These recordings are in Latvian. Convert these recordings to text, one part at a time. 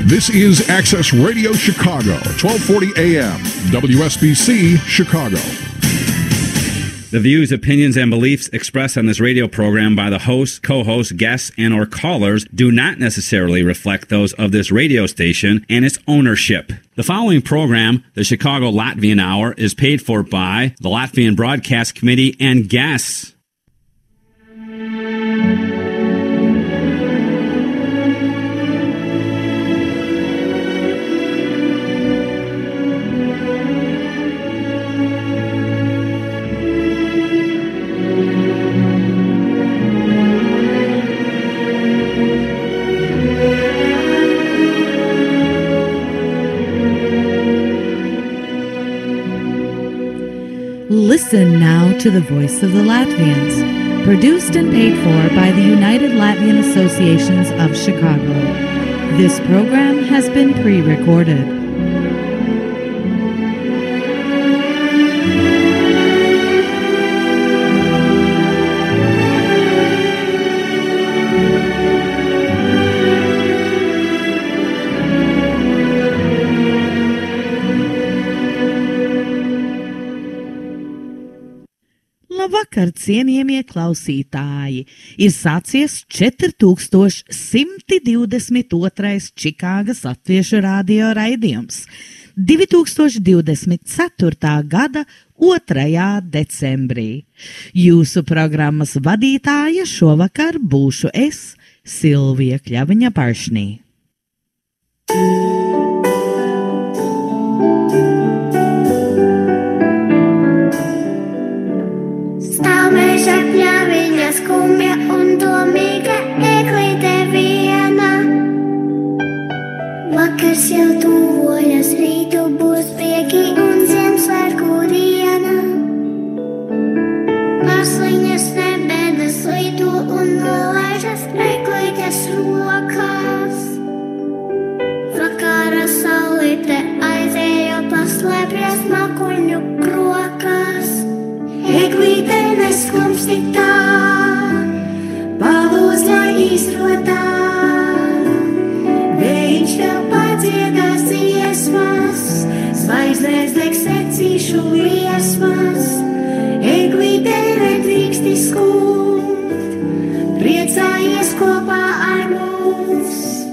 This is Access Radio Chicago, 1240 AM, WSBC Chicago. The views, opinions, and beliefs expressed on this radio program by the hosts, co-hosts, guests, and or callers do not necessarily reflect those of this radio station and its ownership. The following program, the Chicago Latvian Hour, is paid for by the Latvian Broadcast Committee and guests. Listen now to the Voice of the Latvians, produced and paid for by the United Latvian Associations of Chicago. This program has been pre-recorded. Labvakar, cienījamie klausītāji! Ir sācies 4122. Čikāgas Latviešu radio raidījums 2024. gada 2. decembrī. Jūsu programmas vadītāja šovakar būšu es, Silvija Kļaviņa-Paršnī. Meža pļaviņa skumja un domīga eglīte viena. Vakars jau tuvojas, rītu būs prieki un Ziemassvētku diena. Māsliņas nebedas lido un nolaižas eglītes rokās. Vakara saulīte aizēja paslēpjas makuņu krokās. Eglīte neskumsti tā, palūdz, lai izrotā. Viņš tev padziedās dziesmas, zvaigznēs degs secīšu liesmas. Eglīte nedrīksti skumt, priecājies kopā ar mums.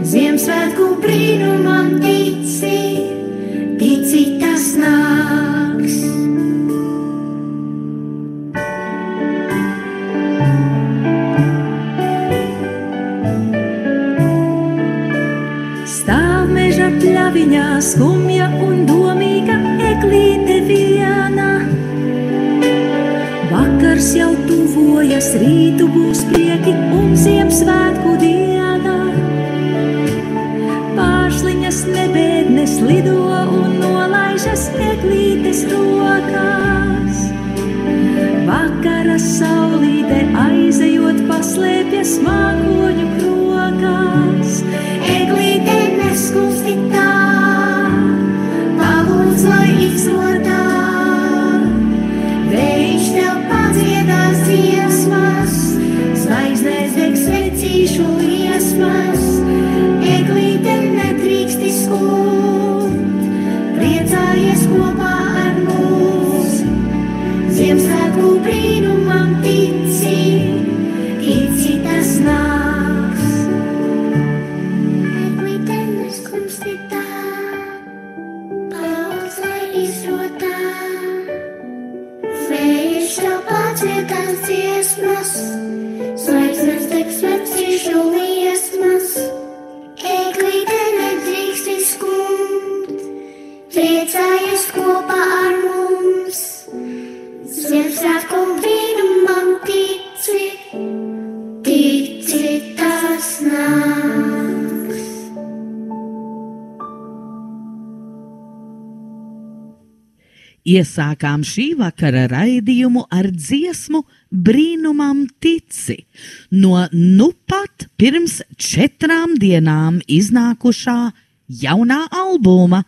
Ziemassvētku brīnumam tici, tici tas nāks. Pļaviņā skumja un domīga eglīte viena. Vakars jau tuvojas, rītu būs prieki un Ziemassvētku diena. Pārsliņas nebēdnes lido un nolaižas eglītes rokās. Vakara saulīte aizejot paslēpjas mākoņu krokās. Eglīte neskumsti tā, palūdz, lai izrotā. Viņš tev padziedās dziesmas, zvaigznēs degs secīšu liesmas. Eglīte nedrīksti skumt, priecājies kopā ar mums. Ziemassvētku brīnumam tici, tici tas nāks. Eglīte neskumsti tā, palūdz, lai izrotā. Vējš tev padziedās dziesmas, zvaigznes degs secīšu liesmas. Eglīte nedrīksti skumt, priecājies kopā ar mums. Ziemassvētku brīnumam tici, tici tas nāks. Iesākām šī vakara raidījumu ar dziesmu Brīnumam tici no pat pirms 4 dienām iznākušā jaunā albuma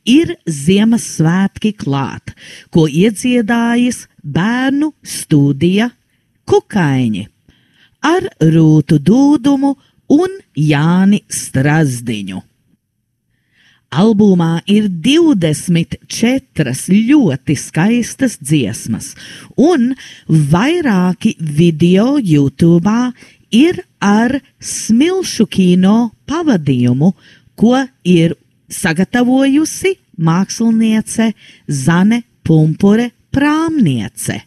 Ir Ziemassvētki klāt, ko iedziedājis bērnu studija Kukaiņi ar Rūtu Dūdumu un Jāni Strazdiņu. Albumā ir 24 ļoti skaistas dziesmas, un vairāki video YouTube ir ar smilšu kino pavadījumu, ko ir sagatavojusi māksliniece Zane Pumpure Prāmniece.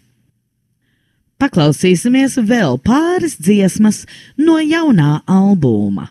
Paklausīsimies vēl pāris dziesmas no jaunā albuma.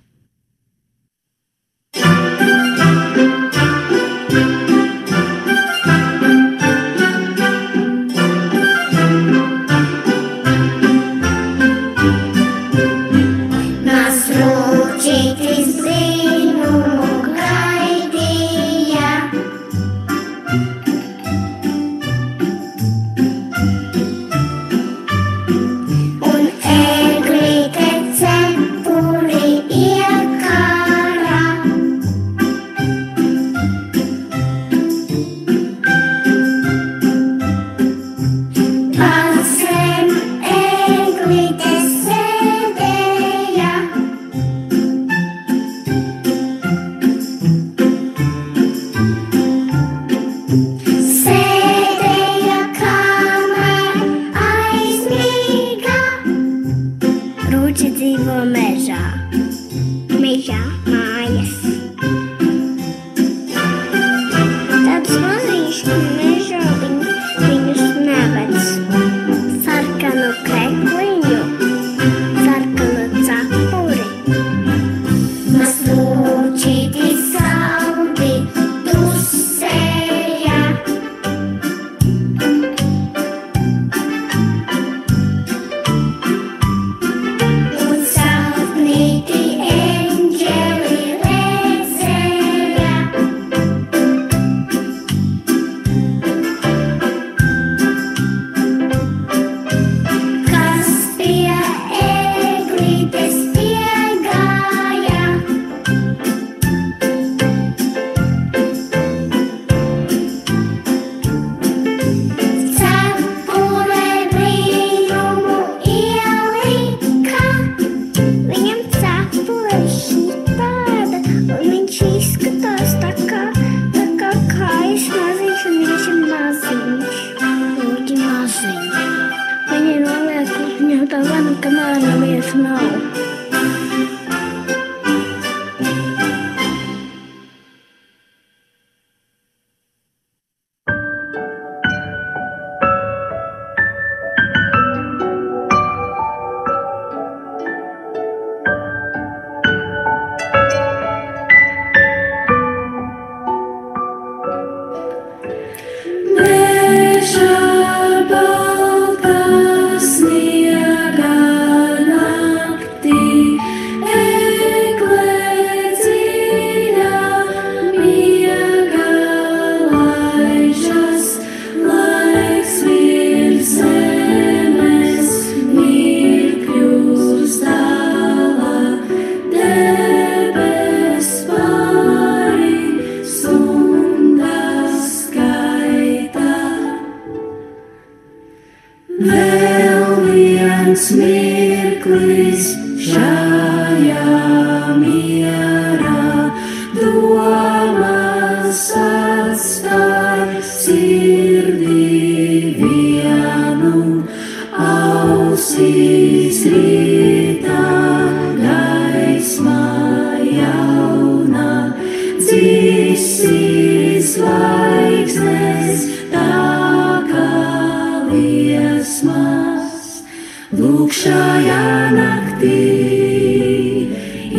Lūk, šajā naktī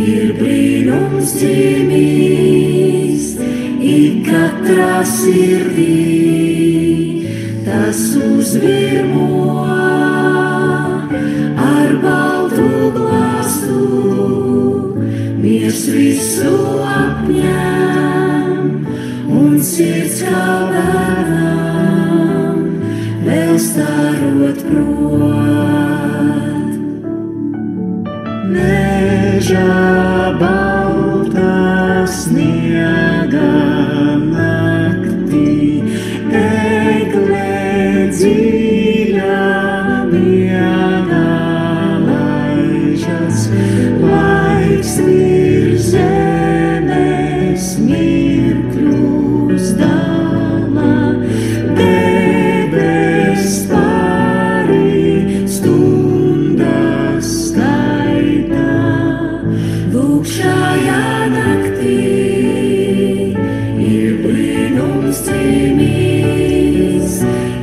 ir brīnums dzimis, ik katrā sirdī tas uzvirmo ar baltu glāstu, miers visu apņem un sirds kā bērnam vēl starot prot. Mežā baltā sniega naktī, egle dziļā miegā laižas, laiks virs zemes mirkļus klajā naktī ir brīnums cīmīs,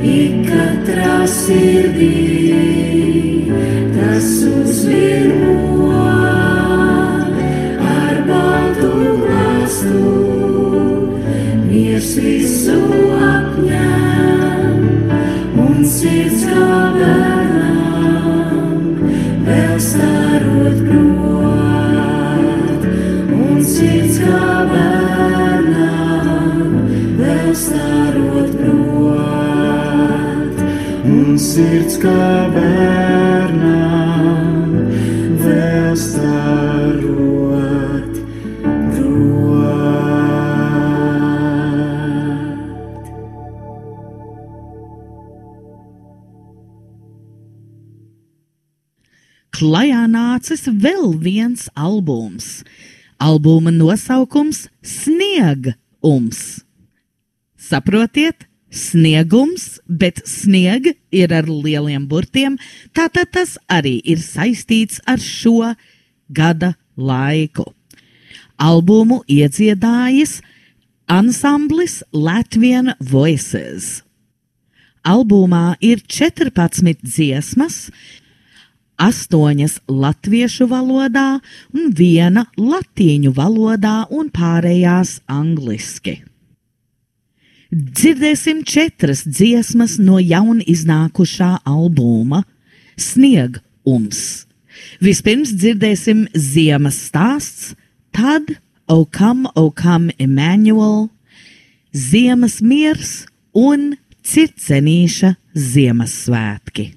ik katrā sirdī tas uzvirmo ar baltu glāstu, miers visu apņem un sirds kā bērnam vēl starot prot, un sirds kā bērnam vēl starot prot, un sirds kā bērnam vēl starot prot. Klajā nācis vēl viens albums. Albuma nosaukums Sniegums. Saprotiet? Sniegums, bet snieg ir ar lieliem burtiem, tātad tas arī ir saistīts ar šo gada laiku. Albumu iedziedājis ansamblis Latvian Voices. Albumā ir 14 dziesmas, 8 latviešu valodā un 1 latīņu valodā un pārējās angliski. Dzirdēsim 4 dziesmas no jaun iznākušā albuma Sniegums. Vispirms dzirdēsim Ziemas stāsts, tad O Come Emmanuel, Ziemas miers un Circenīša Ziemassvētki.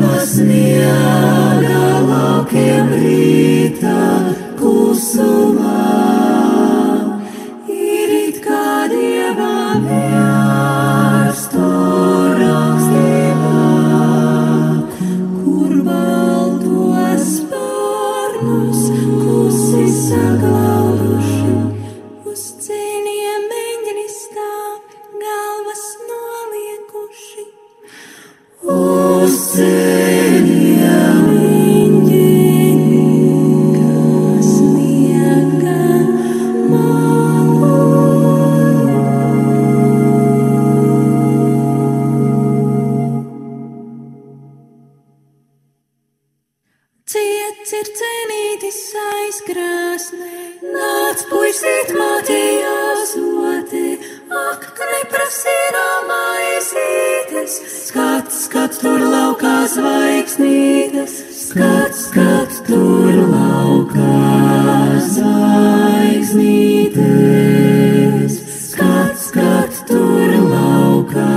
no sniega laukiem rīta klusumā. Ir it kā Dieva mērstu rakstībā, kur baltos spārnus klusi saglauduši, uz cīniem meņģi stāv galvas noliekuši. Uz cīniem meņģi, kas lieka malu. Ciets ir cenītis aizkrāsnē, nāc puisīt mātījās otē, ak, neprasīrā maizītes, skat tur laukā zvaigznītes, skat tur laukā zvaigznītes, skat tur laukā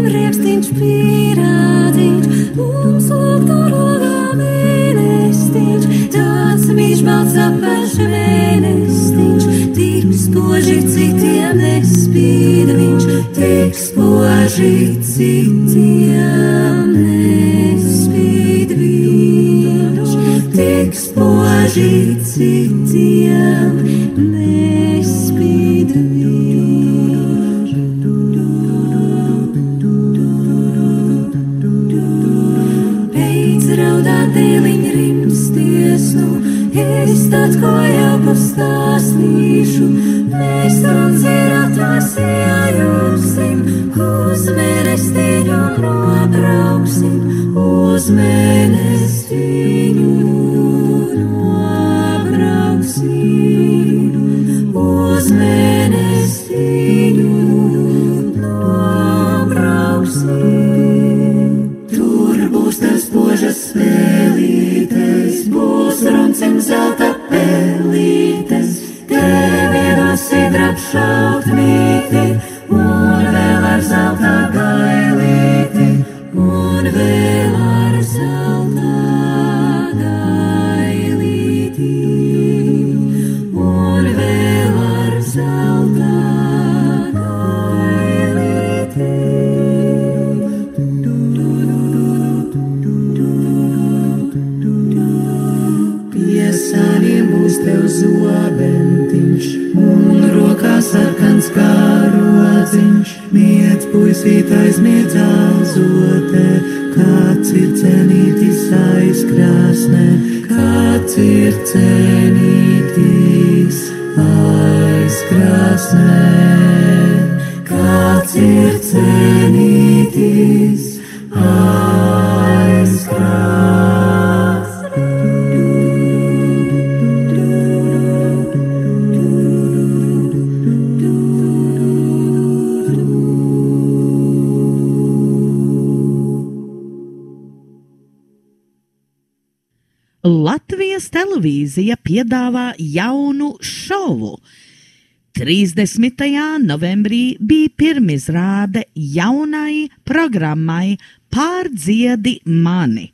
Riekstiņš pierādiņš, mums lūk tur logā mēnestiņš, tāds viņš balts apaļš mēnestiņš, tik spoži citiem nespīd viņš, tik spoži citiem nespīd viņš, tik spoži citiem nespīd viņš. Raudāt dēliņ rimsties, nu, es tāds, ko jau pastāstīšu, mēs tranzirātās iejūsim, uz mēnestiņu nobrauksim, uz mēnestiņu nobrauksim, uz mēnestiņu nobrauksim. Būs tas spožas spēlītes, būs runcim zelta pelītes, tevi no sidra apšautmīti, un vēl ar zelta gailīti, un vēl ar zelta gailīti, un vēl ar zelta gailīti. Piesāniem būs tev zobentiņš, un rokā sarkans kārodziņš, miedz puisīt aizmiedz azotē, kāds ir cenītis aizkrāsnē, kāds ir cenītis aizkrāsnē, kāds ir cenītis aizkrāsnē. Latvijas televīzija piedāvā jaunu šovu. 30. novembrī bija pirmizrāde jaunai programmai Pārdziedi mani.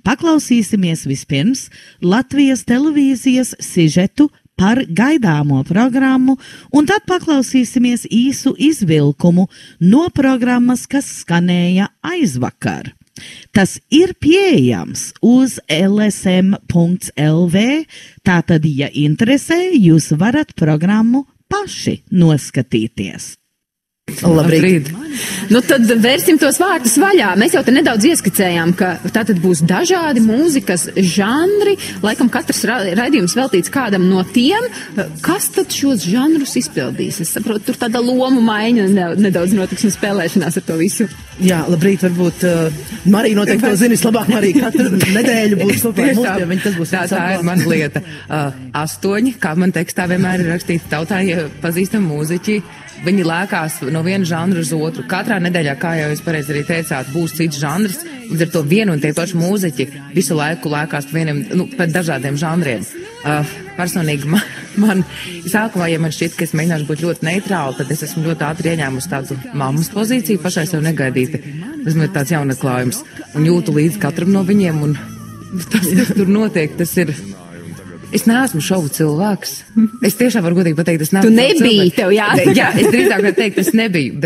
Paklausīsimies vispirms Latvijas televīzijas sižetu par gaidāmo programmu, un tad paklausīsimies īsu izvilkumu no programmas, kas skanēja aizvakar. Tas ir pieejams uz lsm.lv, tātad, ja interesē, jūs varat programmu paši noskatīties. Labrīt. Nu tad vērsim tos vārtus vaļā. Mēs jau te nedaudz ieskicējām, ka tātad būs dažādi mūzikas žanri, laikam katrs raidījums veltīts kādam no tiem. Kas tad šos žanrus izpildīs? Es saprotu, tur tāda lomu maiņa nedaudz notiks un spēlēšanās ar to visu. Jā, labrīt, varbūt Marija noteikti to zina vislabāk. Marija katru nedēļu būs kopā ar mums, tā ir mana lieta. 8, kā man tekstā vienmēr ir rakstīts, tautai pazīstam mūziķi. Viņi lēkās no viena žanra uz otru. Katrā nedēļā, kā jau jūs pareizi arī teicāt, būs cits žanrs, līdz ar to vienu un tie paši mūziķi visu laiku lēkās pēc dažādiem žanriem. Personīgi man sākumā, ja man šķiet, ka es mēģināšu būt ļoti neitrāli, tad es esmu ļoti ātri ieņēmusi tādu mammas pozīciju, pašai sev negaidīti. Tas man ir tāds jaunaklājums un jūtu līdz katram no viņiem un tas, kas tur notiek, tas ir... Es neesmu šovu cilvēks. Es tiešām varu godīgi pateikt, es neesmu Tu nebiji, tev jāsaka. Jā, es drīzāk varu teikt, es nebiju,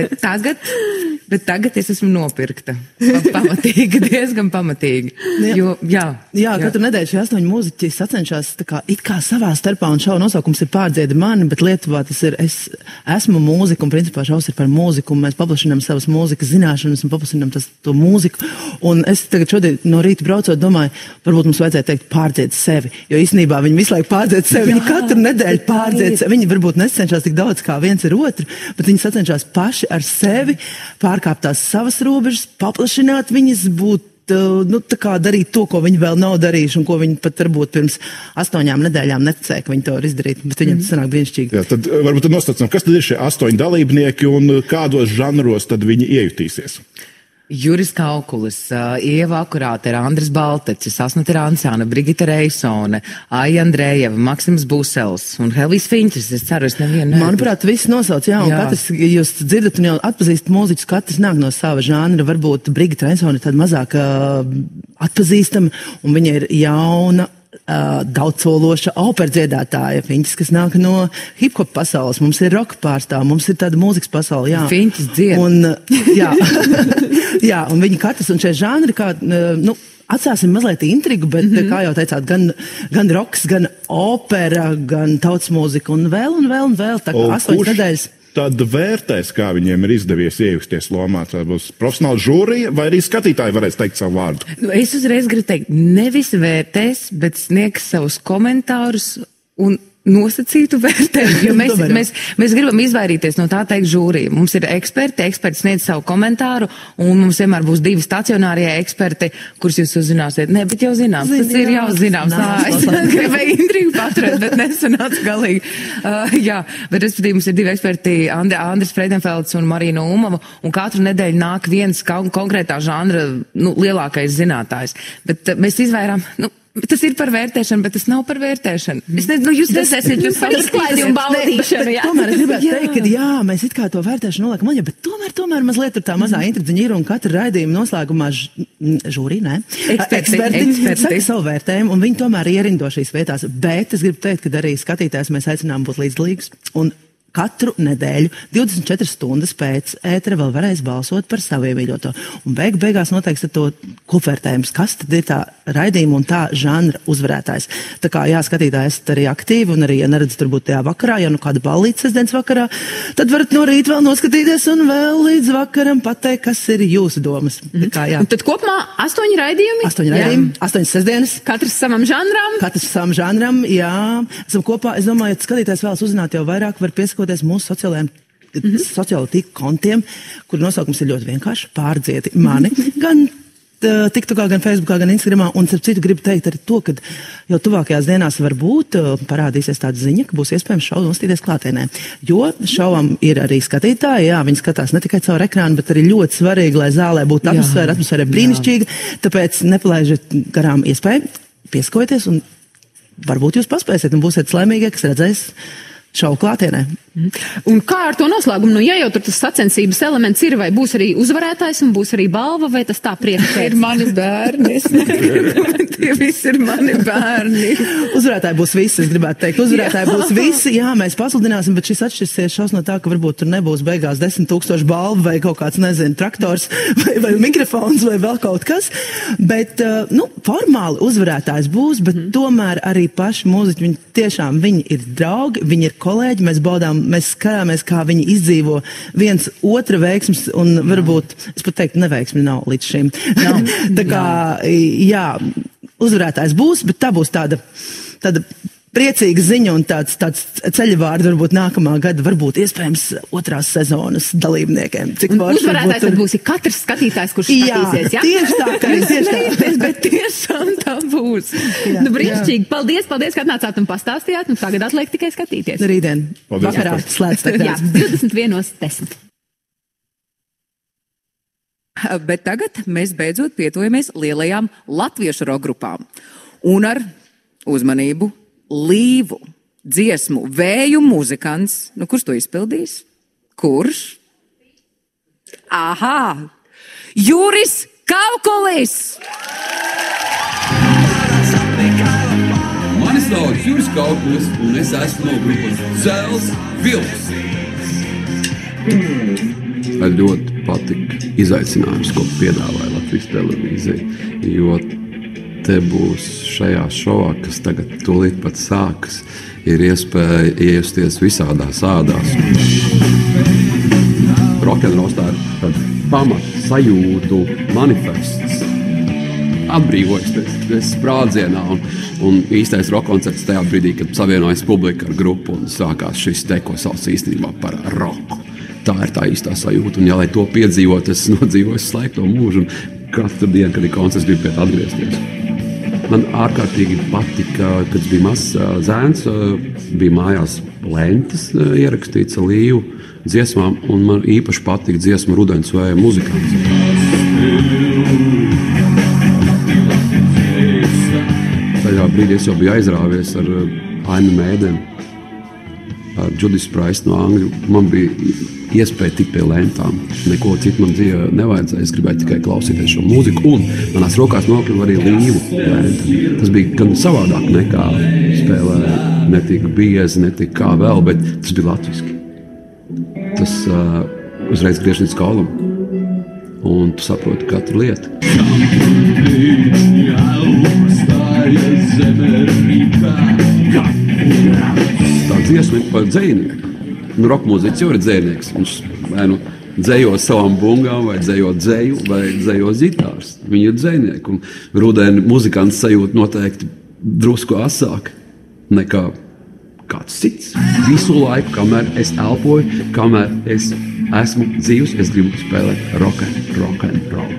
bet tagad es esmu nopirkta. Pamatīgi, diezgan pamatīgi. Jā, katru nedēļu šie 8 mūziķi sacenšās it kā savā starpā, un šova nosaukums ir Pārdziedi mani, bet Lietuvā tas ir es esmu mūzika, un principā šovs ir par mūziku, un mēs paplašinām savas mūzikas zināšanas un paplašinām to mūziku. Un es tagad šodien no rīta braucot domāju, varbūt mums vajadzēja teikt pārdziedi sevi, jo īstenībā viņi visu laiku pārdzied sevi, viņi katru nedēļu pārdzied sevi, viņi varbūt nesacenšās tik daudz kā viens ar otru, bet viņi sacenšās paši ar sevi, pārkāpt tās savas robežas, paplašināt viņas, būt, tā kā darīt to, ko viņi vēl nav darījuši, un ko viņi pat varbūt pirms 8 nedēļām neticēja, ka viņi to var izdarīt, bet viņiem tas sanāk brīnišķīgi. Jā, tad varbūt nostācam, kas tad ir šie 8 dalībnieki un kādos žanros tad viņi iejutīsies? Juris Kaukulis, Ieva Akurāte, Andris Baltecis, Asnata Rancāna, Brigita Reisone, Aija Andrējeva, Maksims Busels un Helvijs Fiņķis. Es ceru, es nevienu neatpazīstu. Manuprāt, viss nosauc, jā, un katrs, jūs dzirdat un jau atpazīstat mūziķus, katrs nāk no sava žanra. Varbūt Brigita Reisone ir tāda mazāk atpazīstama, un viņa ir jauna, daudzsološa operdziedātāja, Fiņķis, kas nāk no hip-hop pasaules, mums ir roka pārstāv, mums ir tāda mūzikas pasaule, jā. Fiņķis dzied. Un, jā, jā, un viņi katrs, un šie žanri, atstāsim mazliet intrigu, bet, kā jau teicāt, gan roks, gan opera, gan tautas mūzika, un vēl, tā kā 8 nedēļas. Tad vērtēs, kā viņiem ir izdevies iejusties lomā? Tā būs profesionāla žūrija, vai arī skatītāji varēs teikt savu vārdu? Es uzreiz gribu teikt, nevis vērtēs, bet sniegs savus komentārus un nosacītu vērtējumu, jo mēs gribam izvairīties no tā teikt žūrija. Mums ir eksperti sniedz savu komentāru, un mums vienmēr būs 2 stacionārie eksperti, kurus jūs uzzināsiet. Nē, bet jau zināms, tas ir jau zināms. Es gribēju intrigu paturēt, bet nesanāca galīgi. Jā, bet respektīvi mums ir 2 eksperti, Andris Freidenfelds un Marina Umava, un katru nedēļu nāk viens konkrētā žanra lielākais zinātājs. Bet mēs izvairām, tas ir par vērtēšanu, bet tas nav par vērtēšanu. Es nezinu, jūs redzēsiet, jūs par izklaidi un baudīšanu, jā. Tomēr es gribētu teikt, ka jā, mēs it kā to vērtēšanu noliekam, bet tomēr mazliet tur tā mazā intridziņa ir, un katra raidījuma noslēgumā eksperti saka savu vērtējumu, un viņi tomēr ierindo šīs vietās. Bet es gribu teikt, ka arī skatītājs mēs aicinām būt līdzdalīgus, un katru nedēļu 24 stundas pēc ētera vēl varēs balsot par savu iemīļoto. Un beigās noteiks to kopvērtējums, kas tad ir tā raidījuma un tā žanra uzvarētājs. Tā kā skatītāji esat arī aktīvi, un arī, ja neredzat turbūt tajā vakarā, ja kāda ballīte sestdienas vakarā, tad varat no rīta vēl noskatīties un vēl līdz vakaram pateikt, kas ir jūsu domas. Tā kā, jā. Un tad kopumā 8 raidījumi? 8 raidījumi, 8 sestdienas. Katrs savam žanram? Jā. Esam kopā, es domāju, ja skatītājs vēlas uzzināt jau vairāk, var piesakoties mūsu sociālo tīklu kontiem, kur nosaukums ir ļoti vienkārši Pārdziedi mani, gan TikTokā, gan Facebookā, gan Instagramā, un starp citu gribu teikt arī to, ka jau tuvākajās dienās varbūt parādīsies tāda ziņa, ka būs iespējams šovu nostīties klātienē, jo šovam ir arī skatītāji, jā, viņi skatās ne tikai caur ekrānu, bet arī ļoti svarīgi, lai zālē būtu atmosfēra ir brīnišķīga, tāpēc nepalaižiet garām iespēju, piesakoties, un varbūt jūs paspēsiet, un būsiet laimīgie, kas redzēs šovu klātienē. Un kā ar to noslēgumu? Ja jau tur tas sacensības elements ir, vai būs arī uzvarētājs un būs arī balva, vai tas tā priekšpēc? Ir mani bērni, es negribu. Tie visi ir mani bērni. Uzvarētāji būs visi, es gribētu teikt. Uzvarētāji būs visi, jā, mēs pasludināsim, bet šis atšķirsies šaus no tā, ka varbūt tur nebūs beigās 10 000 balvu vai kaut kāds, nezinu, traktors vai mikrofons vai vēl kaut kas. Bet, formāli uzvarētājs būs, bet tomēr arī paši mūziķi, viņi ir draugi, viņi ir kolēģi, mēs skatāmies, kā viņi izdzīvo viens otra veiksmes, un varbūt, es pat teiktu, neveiksmi nav līdz šim. Tā kā, jā, uzvarētājs būs, bet tā būs tāda priecīga ziņa un tāds ceļavārds varbūt nākamā gada, varbūt iespējams otrās sezonas dalībniekiem. Uzvarētājs tad būs katrs skatītājs, kurš skatīsies, jā? Tieši tā, bet tiešām tā būs. Brīnišķīgi. Paldies, ka atnācāt un pastāstījāt. Tagad atliek tikai skatīties. Rītdien vakarā slēdz. Jā, 21:10. Bet tagad mēs beidzot pietuvamies lielajām latviešu rock grupām. Un ar uzmanību Līvu dziesmu Vēju muzikants. Nu, kurš to izpildīs? Kurš? Aha! Juris Kaukolis! Mani sauc Juris Kaukolis, un es esmu no grupas Zels Vilks. Man ļoti patika izaicinājums, ko piedāvāja Latvijas televīzija, jo te būs šajā šovā, kas tagad tūlīt pat sākas, ir iespēja iejusties visādās ādās. Rokenrols tā ir pamat sajūtu manifests, atbrīvojas pēc sprādzienā, un īstais rokoncerts tajā brīdī, kad savienojas publika ar grupu un sākās šis te, ko sauc īstenībā par roku. Tā ir tā īstā sajūta, un ja lai to piedzīvot, es nodzīvoju slēgto mūžu, un katru dienu, kad ir koncerts, gribu pie tā atgriezties. Man ārkārtīgi patika, kad bija mazs zēns, bija mājās lentes ierakstīts ar Līvu dziesmām, un man īpaši patika dziesma Rudens Vēja muzikants. Tajā brīdī es jau biju aizrāvies ar Ainu Mēdeni, ar Judis Praist no Angļu. Man bija iespēja tikt pie lentām. Neko citu man dzīvē nevajadzēja. Es gribēju tikai klausīties šo mūziku. Un manās rokās nokļuva arī Līvu lenta. Tas bija gan savādāk nekā spēlē. Netika biezi, netika kā vēl, bet tas bija latviski. Tas uzreiz griež līdz kaulam. Un tu saproti katru lietu. Tā dziesma ir par dzejnieku. Rock mūziķis jau ir dzējnieks. Viņš vai nu dzējo savām bungām, vai dzējo dzēju, vai dzējo zitārs. Viņi ir dzējnieki. Un rudeni muzikants sajūt noteikti drusku asāk nekā kāds cits. Visu laiku, kamēr es elpoju, kamēr es esmu dzīvs, es gribu spēlēt rock and roll.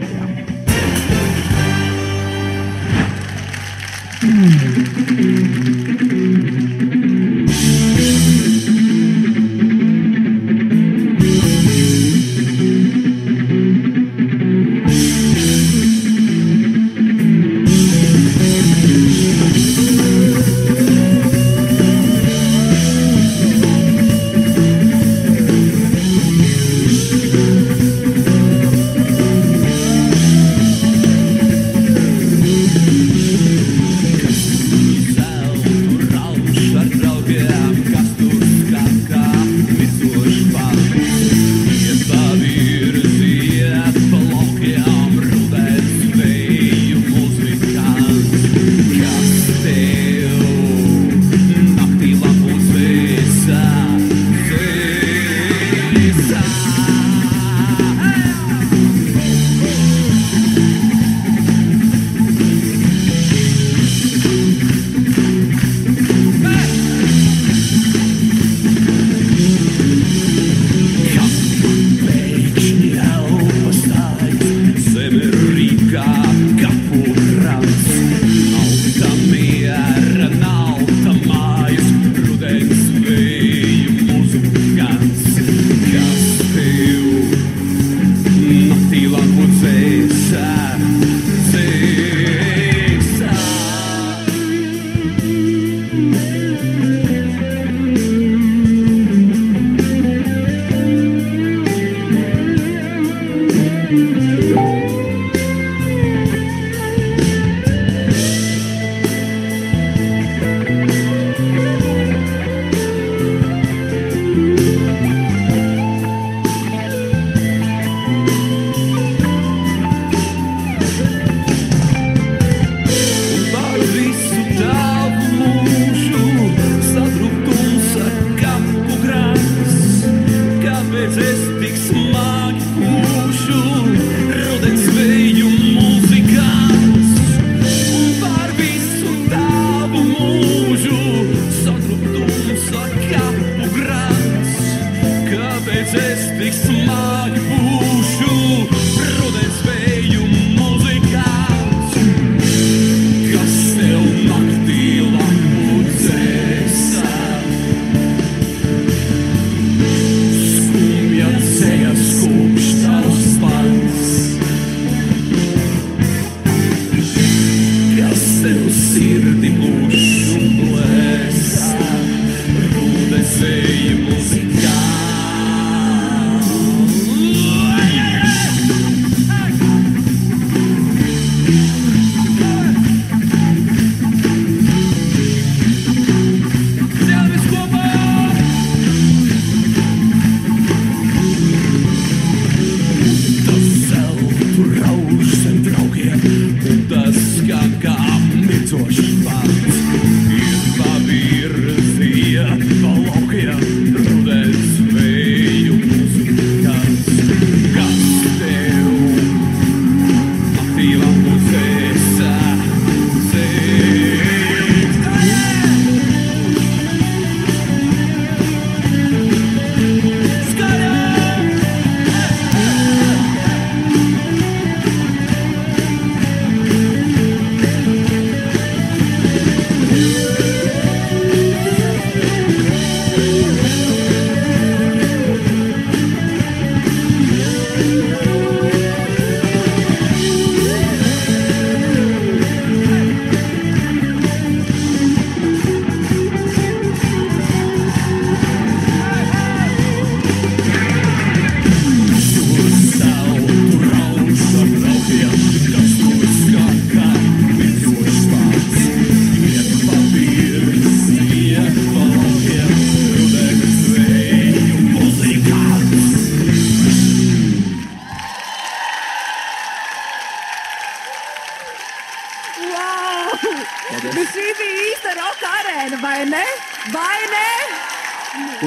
vēju muzikā.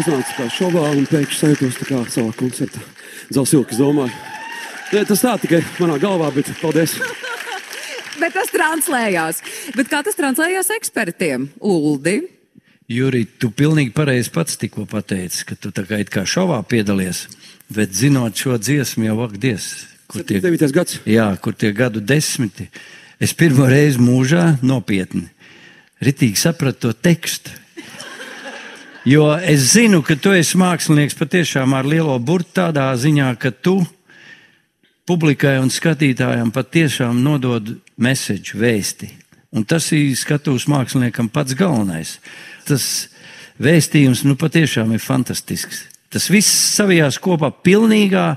Uznāca kā šovā un pēkšņi sajūtos tā kā savā koncertā. Zelsilkas domāju. Tas tā tikai manā galvā, bet paldies. Bet tas translējās. Bet kā tas translējās ekspertiem? Uldi? Juri, tu pilnīgi pareizi pats tikko pateici, ka tu tā kā it kā šovā piedalies, bet zinot šo dziesmu jau vakdies. 79. gads. Jā, kur tie gadu desmiti. Es pirmo reizi mūžā nopietni ritīgi sapratu to tekstu. Jo es zinu, ka tu esi mākslinieks patiešām ar lielo burtu tādā ziņā, ka tu publikai un skatītājiem patiešām nodod message, vēsti. Un tas ir skatuves māksliniekam pats galvenais. Tas vēstījums patiešām ir fantastisks. Tas viss savijās kopā pilnīgā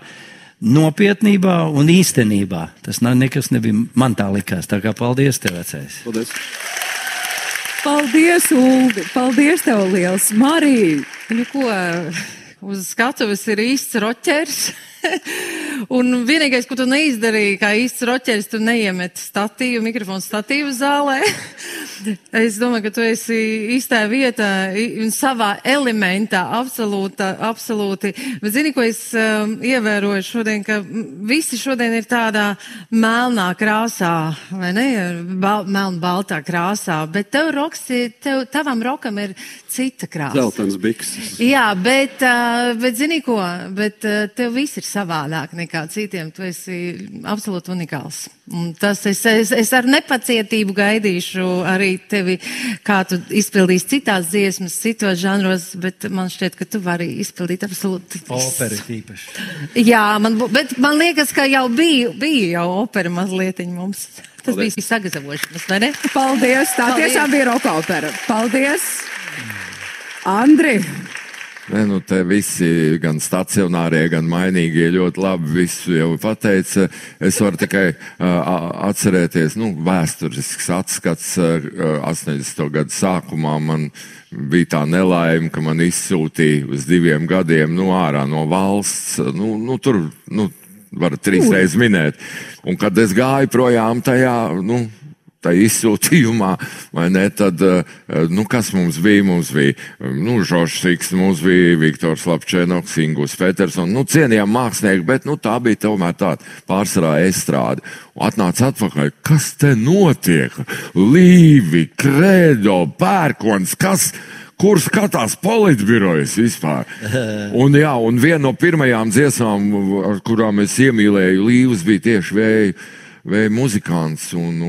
nopietnībā un īstenībā. Tas nekas nebija man tā likās. Tā kā paldies tev, vecais. Paldies. Paldies, Uldi! Paldies tev liels! Marija! Nu ko, uz skatuves ir īsts roķers. Un vienīgais, ko tu neizdarīji, kā īsts roķeris, tu neiemet statīvu, mikrofonu statīvu zālē. Es domāju, ka tu esi īstā vietā un savā elementā, absolūti. Bet zini, ko es ievēroju šodien, ka visi šodien ir tādā melnā krāsā, vai ne? Melnbaltā krāsā, bet tavam rokam ir cita krāsa. Zeltens bikses. Jā, bet zini ko, tev viss ir savādāk nekā citiem, tu esi absolūti unikāls. Un tas es ar nepacietību gaidīšu arī tevi, kā tu izpildīsi citās dziesmas, citos žanros, bet man šķiet, ka tu vari izpildīt absolūti visu. Opera tīpaši. Jā, bet man liekas, ka jau bija jau opera mazlietiņ mums. Tas bija sagatavošanas, vai ne? Paldies, tā tiešām bija roka opera. Paldies, Andri! Nu, te visi, gan stacionārie, gan mainīgie ļoti labi visu jau pateica. Es varu tikai atcerēties, vēsturisks atskats 80. gadu sākumā. Man bija tā nelaime, ka man izsūtīja uz 2 gadiem ārā no valsts. Tur var 3 reizes minēt. Un kad es gāju projām tajā, tā izsūtījumā, vai ne, tad, kas mums bija? Mums bija, Žoržs Siksts, mums bija Viktors Lapčēnoks, Ingus Petersons, cienījām mākslinieki, bet, tā bija tomēr tāda pārsvarā estrāde. Un atnāca atpakaļ, kas te notiek? Līvi, Kredo, Pērkons, kur skatās politbirojas vispār? Un viena no pirmajām dziesmām, ar kurām es iemīlēju Līvus, bija tieši Vēja muzikants, un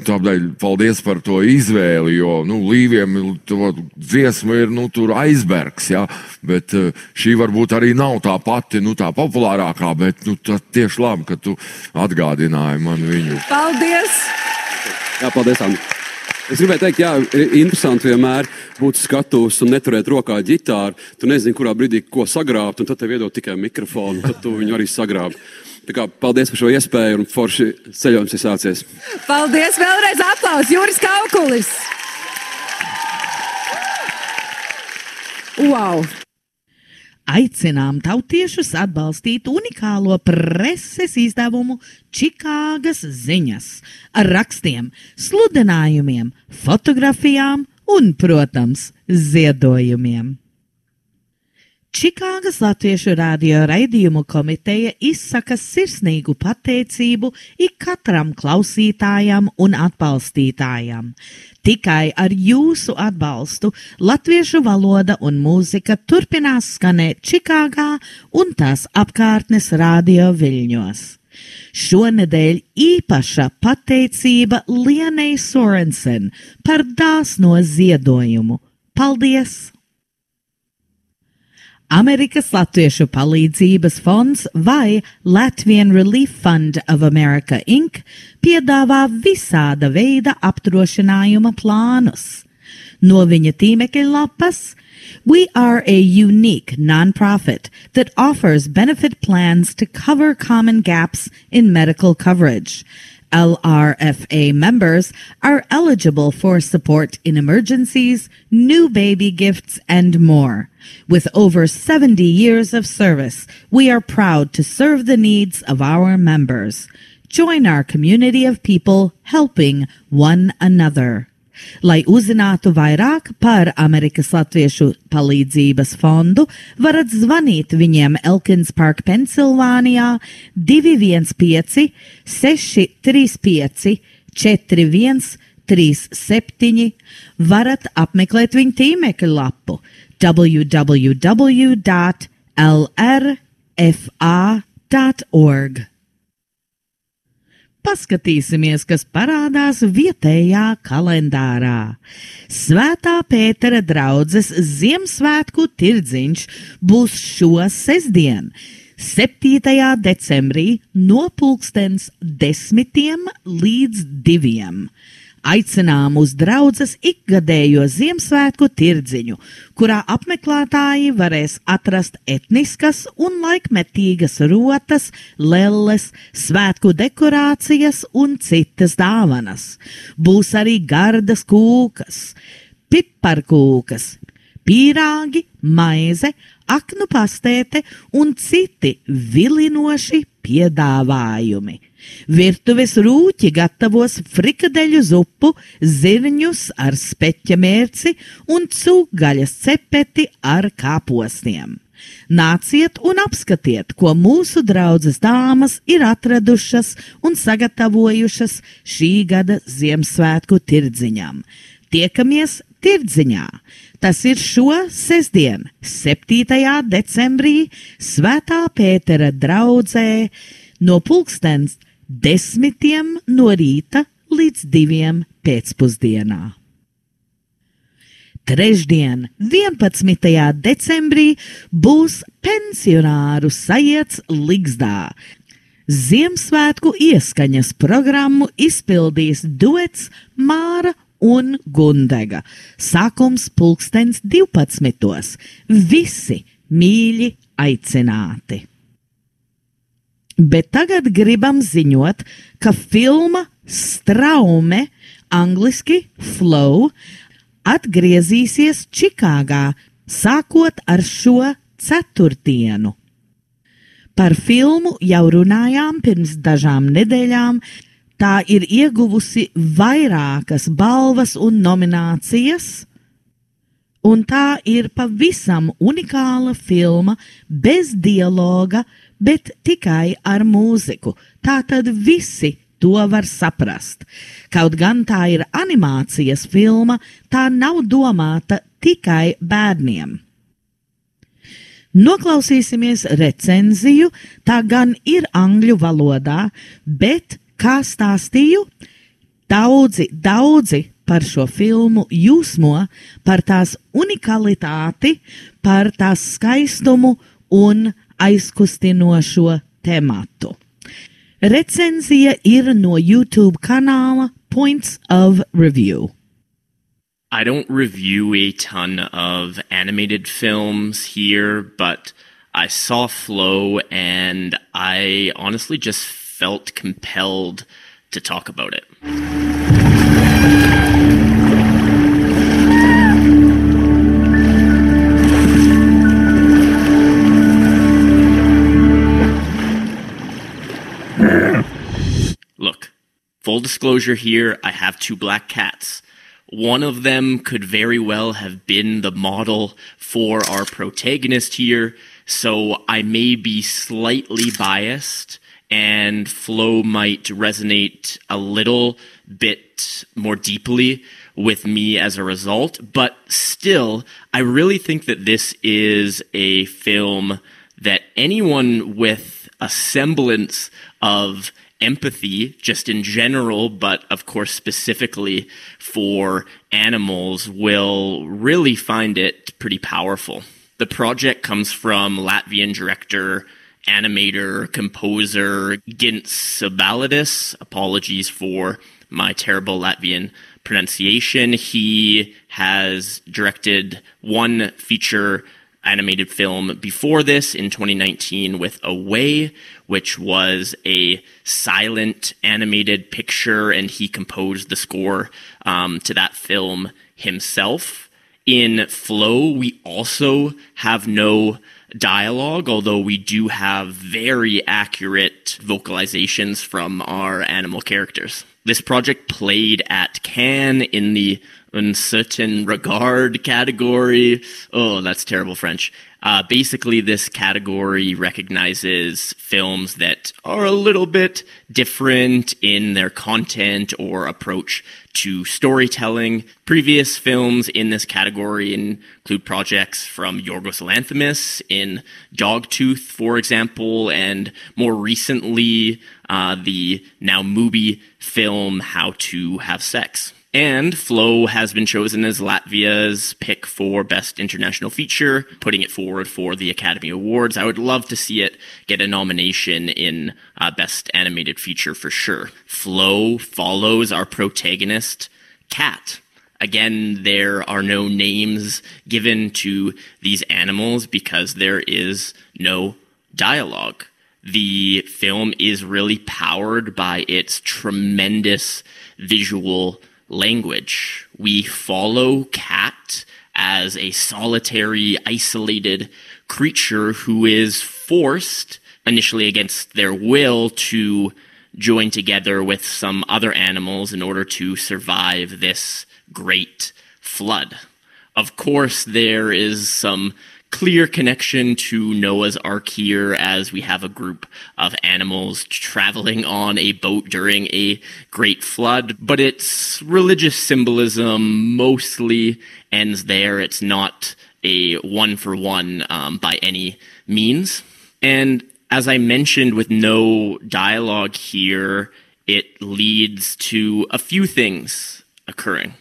tādēļ paldies par to izvēli, jo, Līviem to dziesmu ir, tur aizbergs, jā, bet šī varbūt arī nav tā pati, tā populārākā, bet, tieši labi, ka tu atgādināji man viņu. Paldies! Jā, paldies, Andi. Es gribēju teikt, jā, interesanti vienmēr būt skatos un neturēt rokā ģitāru. Tu nezini, kurā brīdī ko sagrābt, un tad tev iedod tikai mikrofonu, un tad tu viņu arī sagrābi. Tā kā paldies par šo iespēju, un forši ceļojums ir sācies. Paldies, vēlreiz aplausi, Juris Kaukulis! Wow! Aicinām tautiešus atbalstīt unikālo preses izdevumu Čikāgas ziņas ar rakstiem, sludinājumiem, fotografijām un, protams, ziedojumiem. Čikāgas Latviešu radio raidījumu komiteja izsaka sirsnīgu pateicību ikatram klausītājam un atbalstītājam. Tikai ar jūsu atbalstu latviešu valoda un mūzika turpinās skanēt Čikāgā un tās apkārtnes radio viļņos. Šonedēļ īpaša pateicība Lienei Sorensen par dāsno ziedojumu. Paldies! Amerikas Latviešu palīdzības fonds vai Latvian Relief Fund of America Inc. piedāvā visāda veida apdrošinājuma plānus. No viņa tīmekļa lapas, we are a unique nonprofit that offers benefit plans to cover common gaps in medical coverage. LRFA members are eligible for support in emergencies, new baby gifts, and more. With over 70 years of service, we are proud to serve the needs of our members. Join our community of people helping one another. Lai uzzinātu vairāk par Amerikas Latviešu palīdzības fondu, varat zvanīt viņiem Elkins Park, Pensilvānijā 215-635-4137. Varat apmeklēt viņu tīmekļa lapu www.lrfa.org. Paskatīsimies, kas parādās vietējā kalendārā. Svētā Pētera draudzes Ziemassvētku tirdziņš būs šo sestdien, 7. decembrī no 10 līdz 2. Aicinām uz draudzes ikgadējo Ziemassvētku tirdziņu, kurā apmeklētāji varēs atrast etniskas un laikmetīgas rotas, lelles, svētku dekorācijas un citas dāvanas. Būs arī gardas kūkas, piparkūkas, pīrāgi, maize, aknu pastēte un citi vilinoši piedāvājumi. Virtuves rūķi gatavos frikadeļu zupu, zirņus ar speķa mērci un cūgaļas cepeti ar kāpostiem. Nāciet un apskatiet, ko mūsu draudzes dāmas ir atradušas un sagatavojušas šī gada Ziemassvētku tirdziņam. Tiekamies tirdziņā. Tas ir šo sestdien, 7. decembrī, Svētā Pētera draudzē no 10 no rīta līdz 2 pēcpusdienā. Trešdien, 11. decembrī, būs pensionāru sajiets Ligzdā. Ziemassvētku ieskaņas programmu izpildīs duets Māra un Gundega. Sākums 12. Visi mīļi aicināti. Bet tagad gribam ziņot, ka filma Straume, angliski Flow, atgriezīsies Čikāgā, sākot ar šo ceturtdienu. Par filmu jau runājām pirms dažām nedēļām. Tā ir ieguvusi vairākas balvas un nominācijas, un tā ir pavisam unikāla filma bez dialoga, bet tikai ar mūziku. Tātad visi to var saprast. Kaut gan tā ir animācijas filma, tā nav domāta tikai bērniem. Noklausīsimies recenziju, tā gan ir angļu valodā, bet, kā stāstīju, daudzi par šo filmu jūsmo, par tās unikalitāti, par tās skaistumu un aizkustinošo tematu. Recenzija ir no YouTube kanāla Points of Review. I don't review a ton of animated films here, but I saw Flow and I honestly just felt compelled to talk about it. Look, full disclosure here, I have 2 black cats. One of them could very well have been the model for our protagonist here, so I may be slightly biased, and Flow might resonate a little bit more deeply with me as a result, but still, I really think that this is a film that anyone with a semblance of empathy, just in general, but of course specifically for animals, will really find it pretty powerful. The project comes from Latvian director, animator, composer Gints Sabalidis. Apologies for my terrible Latvian pronunciation. He has directed one feature animated film before this in 2019 with Away, which was a silent animated picture, and he composed the score to that film himself. In Flow, we also have no dialogue, although we do have very accurate vocalizations from our animal characters. This project played at Cannes in the Uncertain Regard category. Oh, that's terrible French. Basically, this category recognizes films that are a little bit different in their content or approach to storytelling. Previous films in this category include projects from Yorgos Lanthimos in Dogtooth, for example, and more recently, the now movie film How to Have Sex. And Flow has been chosen as Latvia's pick for Best International Feature, putting it forward for the Academy Awards. I would love to see it get a nomination in Best Animated Feature for sure. Flow follows our protagonist, Cat. Again, there are no names given to these animals because there is no dialogue. The film is really powered by its tremendous visual language. We follow Cat as a solitary, isolated creature who is forced, initially against their will, to join together with some other animals in order to survive this great flood. Of course, there is some clear connection to Noah's Ark here, as we have a group of animals traveling on a boat during a great flood, but its religious symbolism mostly ends there. It's not a one-for-one by any means. And as I mentioned, with no dialogue here, it leads to a few things occurring.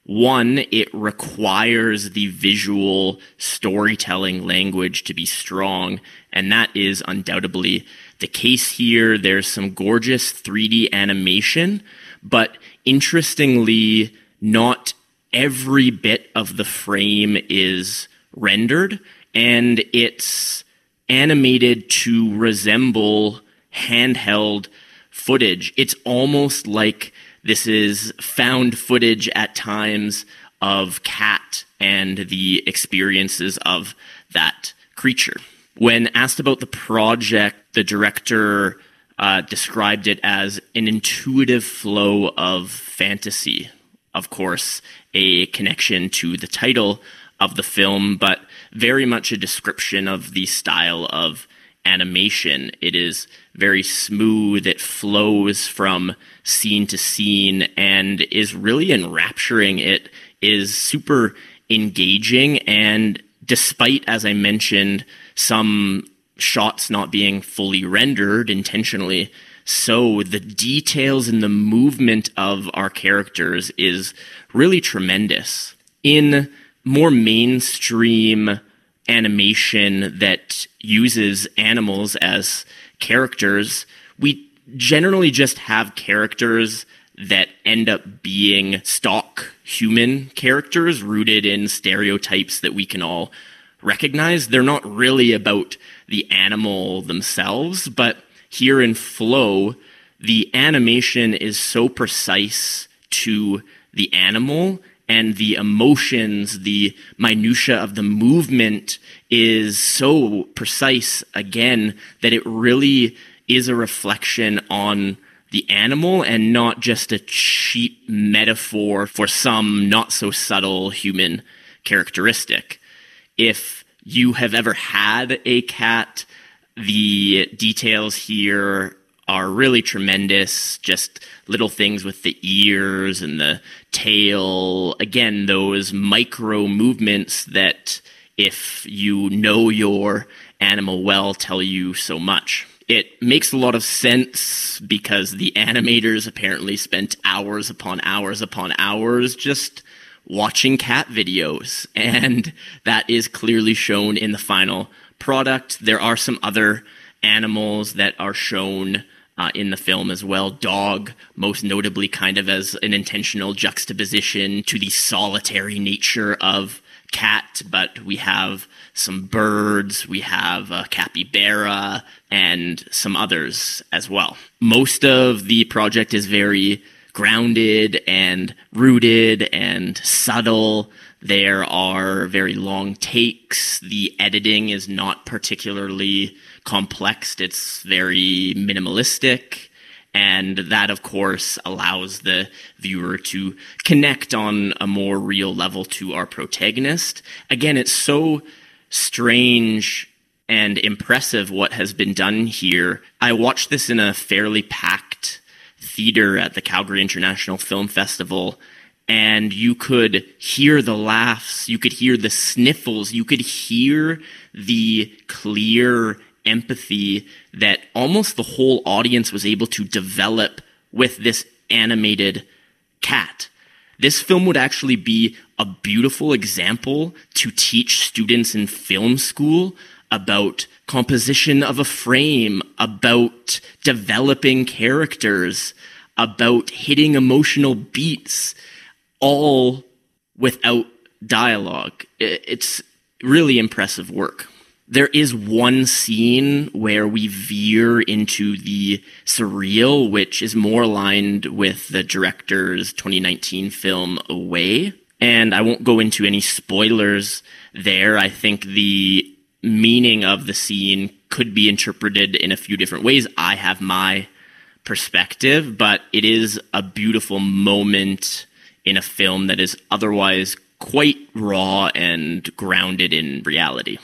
One, it requires the visual storytelling language to be strong, and that is undoubtedly the case here. There's some gorgeous 3D animation, but interestingly, not every bit of the frame is rendered, and it's animated to resemble handheld footage. It's almost like this is found footage at times of Cat and the experiences of that creature. When asked about the project, the director described it as an intuitive flow of fantasy. Of course, a connection to the title of the film, but very much a description of the style of animation. It is very smooth, it flows from scene to scene, and is really enrapturing. It is super engaging, and despite, as I mentioned, some shots not being fully rendered intentionally, so the details and the movement of our characters is really tremendous. In more mainstream animation that uses animals as characters, we generally just have characters that end up being stock human characters rooted in stereotypes that we can all recognize. They're not really about the animal themselves, but here in Flow, the animation is so precise to the animal, and the emotions, the minutia of the movement is so precise again that it really is a reflection on the animal and not just a cheap metaphor for some not so subtle human characteristic. If you have ever had a cat, the details here are really tremendous. Just little things with the ears and the tail. Again, those micro movements that, if you know your animal well, tell you so much. It makes a lot of sense because the animators apparently spent hours upon hours upon hours just watching cat videos, and that is clearly shown in the final product. There are some other animals that are shown in the film as well. Dog, most notably, kind of as an intentional juxtaposition to the solitary nature of cat, but we have some birds, we have a capybara, and some others as well. Most of the project is very grounded and rooted and subtle. There are very long takes. The editing is not particularly complex. It's very minimalistic. And that, of course, allows the viewer to connect on a more real level to our protagonist. Again, it's so strange and impressive what has been done here. I watched this in a fairly packed theater at the Calgary International Film Festival, and you could hear the laughs, you could hear the sniffles, you could hear the clear empathy that almost the whole audience was able to develop with this animated cat. This film would actually be a beautiful example to teach students in film school about composition of a frame, about developing characters, about hitting emotional beats, all without dialogue. It's really impressive work. There is one scene where we veer into the surreal, which is more aligned with the director's 2019 film Away. And I won't go into any spoilers there. I think the meaning of the scene could be interpreted in a few different ways. I have my perspective, but it is a beautiful moment in a film that is otherwise quite raw and grounded in reality.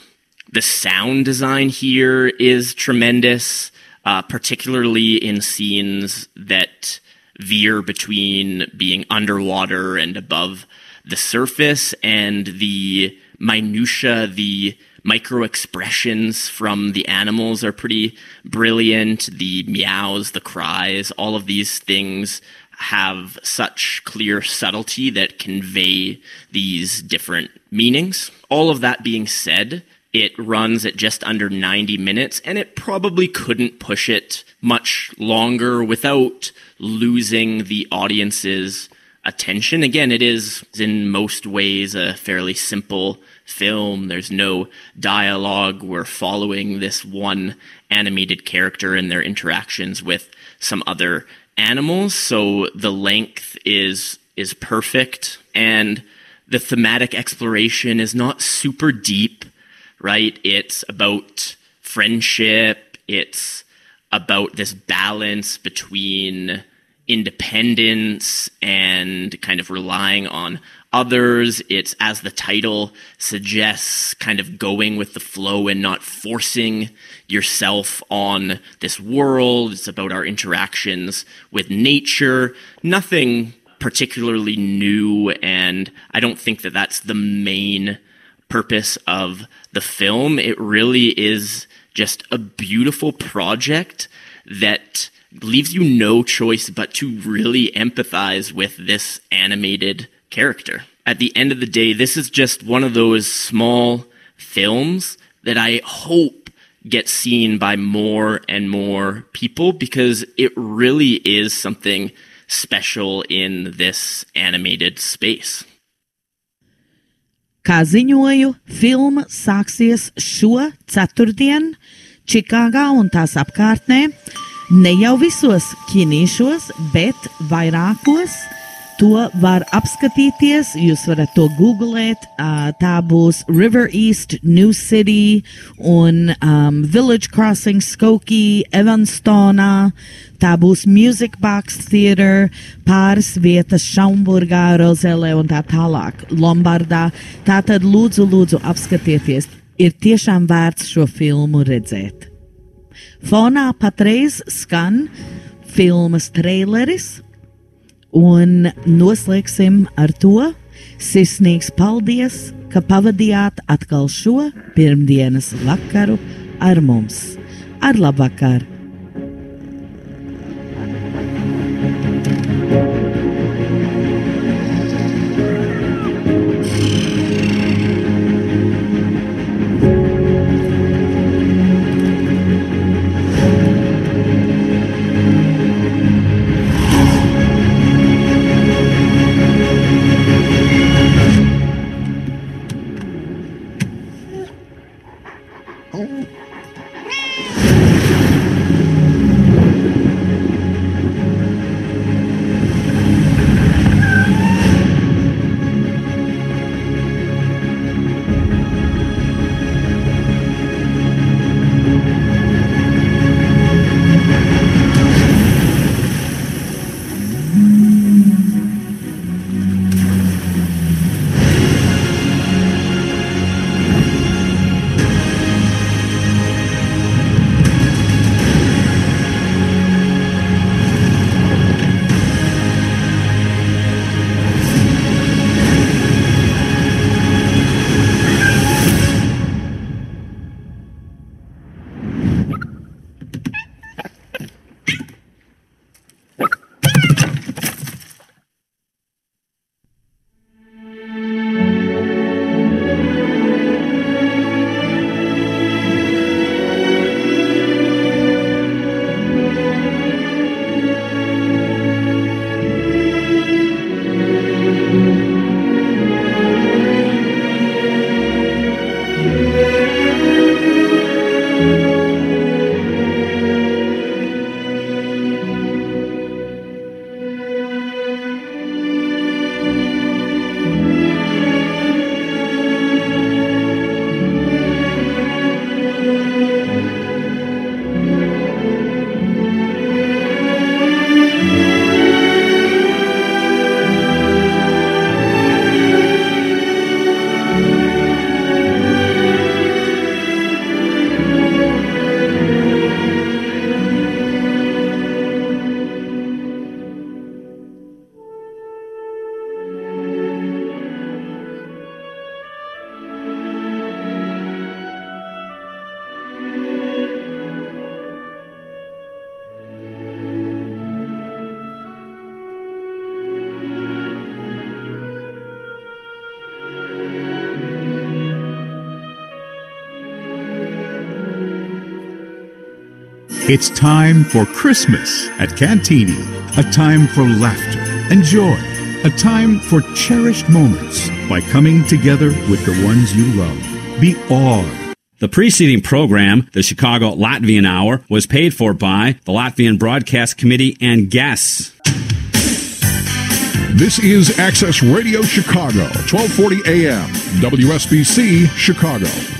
The sound design here is tremendous, particularly in scenes that veer between being underwater and above the surface, and the minutia, the micro expressions from the animals are pretty brilliant. The meows, the cries, all of these things have such clear subtlety that convey these different meanings. All of that being said, it runs at just under 90 minutes, and it probably couldn't push it much longer without losing the audience's attention. Again, it is in most ways a fairly simple film. There's no dialogue. We're following this one animated character and their interactions with some other animals, so the length is perfect, and the thematic exploration is not super deep, right? It's about friendship. It's about this balance between independence and kind of relying on others. It's, as the title suggests, kind of going with the flow and not forcing yourself on this world. It's about our interactions with nature. Nothing particularly new, and I don't think that that's the main purpose of the film. It really is just a beautiful project that leaves you no choice but to really empathize with this animated character. At the end of the day, this is just one of those small films that I hope gets seen by more and more people, because it really is something special in this animated space. Kā ziņoju, filma sāksies šo ceturtdien Čikāgā un tās apkārtnē. Ne jau visos kinīšos, bet vairākos. To var apskatīties, jūs varat to googlēt. Tā būs River East, New City un Village Crossing, Skokie, Evanstonā. Tā būs Music Box Theater, pāris vietas Šaumburgā, Rozelē un tā tālāk, Lombardā. Tātad lūdzu apskatieties. Ir tiešām vērts šo filmu redzēt. Fonā patreiz skan filmas traileris. Un noslēgsim ar to. Sirsnīgs paldies, ka pavadījāt atkal šo pirmdienas vakaru ar mums. Ar labvakar! It's time for Christmas at Cantini, a time for laughter and joy, a time for cherished moments by coming together with the ones you love. Be awed. The preceding program, the Chicago Latvian Hour, was paid for by the Latvian Broadcast Committee and guests. This is Access Radio Chicago, 1240 AM, WSBC Chicago.